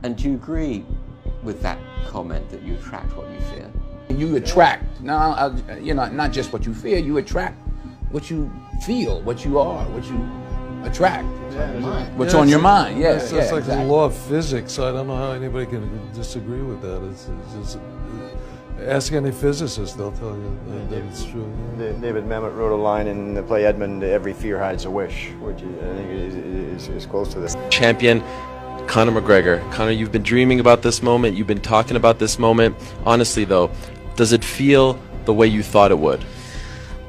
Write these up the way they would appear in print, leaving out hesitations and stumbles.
And do you agree with that comment that you attract what you fear? You attract, not just what you fear, you attract what you feel, what you are, what you attract. What's on your mind, It's like the law of physics. I don't know how anybody can disagree with that. It's just, ask any physicist, they'll tell you that it's true. David Mamet wrote a line in the play Edmund, "Every fear hides a wish," which I think is close to this. Champion Conor McGregor. Conor, you've been dreaming about this moment, you've been talking about this moment. Honestly though, does it feel the way you thought it would?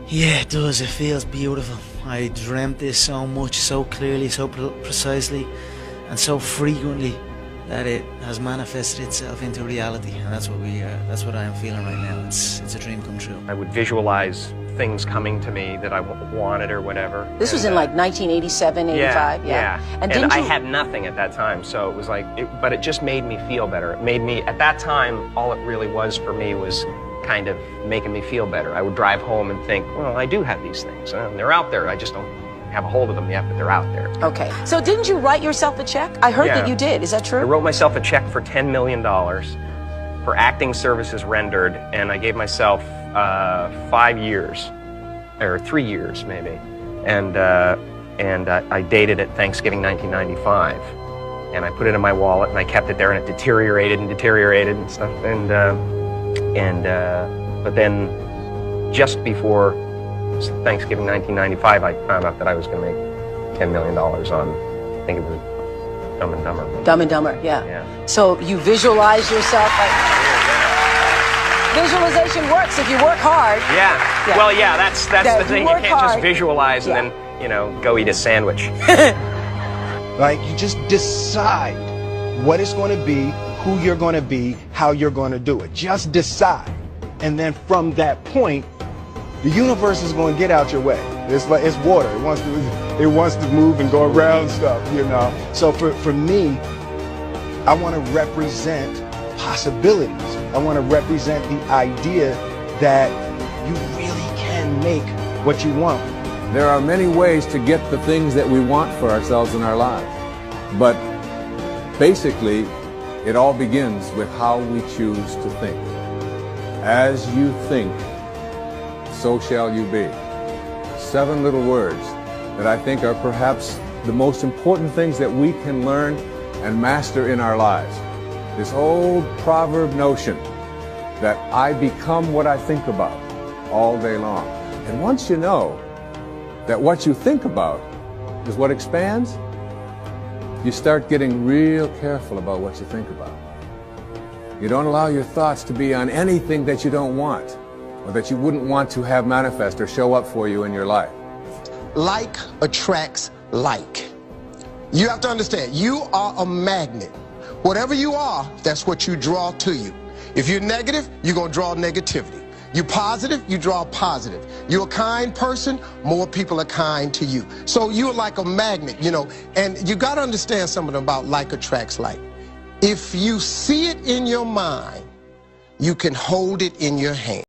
Yeah, it does. It feels beautiful. I dreamt this so much, so clearly, so precisely, and so frequently that it has manifested itself into reality, and that's what I am feeling right now. It's a dream come true. I would visualize things coming to me that I wanted or whatever. This was in like 1987, 85, yeah. And I had nothing at that time, so it was like, but it just made me feel better. It made me, at that time, all it really was for me was kind of making me feel better. I would drive home and think, well, I do have these things. They're out there. I just don't have a hold of them yet, but they're out there. Okay. So didn't you write yourself a check? I heard that you did. Is that true? I wrote myself a check for $10 million for acting services rendered, and I gave myself 5 years, or 3 years maybe, and I dated it Thanksgiving 1995, and I put it in my wallet and I kept it there, and it deteriorated and stuff, but then just before Thanksgiving 1995, I found out that I was going to make $10 million on, I think it was Dumb and Dumber. Dumb and Dumber, yeah. So you visualize yourself like... Visualization works if you work hard. Yeah. Well, yeah, that's the thing. You can't just visualize and then, go eat a sandwich. Like, you just decide what it's going to be, who you're going to be, how you're going to do it. Just decide. And then from that point, the universe is going to get out your way. It's like, it's water. It wants to move and go around stuff, So for me, I want to represent possibilities. I want to represent the idea that you really can make what you want. There are many ways to get the things that we want for ourselves in our lives. But basically, it all begins with how we choose to think. As you think, so shall you be. 7 little words that I think are perhaps the most important things that we can learn and master in our lives. This old proverb notion that I become what I think about all day long. And once you know that what you think about is what expands, you start getting real careful about what you think about. You don't allow your thoughts to be on anything that you don't want, or that you wouldn't want to have manifest or show up for you in your life. Like attracts like. You have to understand, you are a magnet. Whatever you are, that's what you draw to you. If you're negative, you're going to draw negativity. You're positive, you draw positive. You're a kind person, more people are kind to you. So you're like a magnet, and you got to understand something about like attracts like. If you see it in your mind, you can hold it in your hand.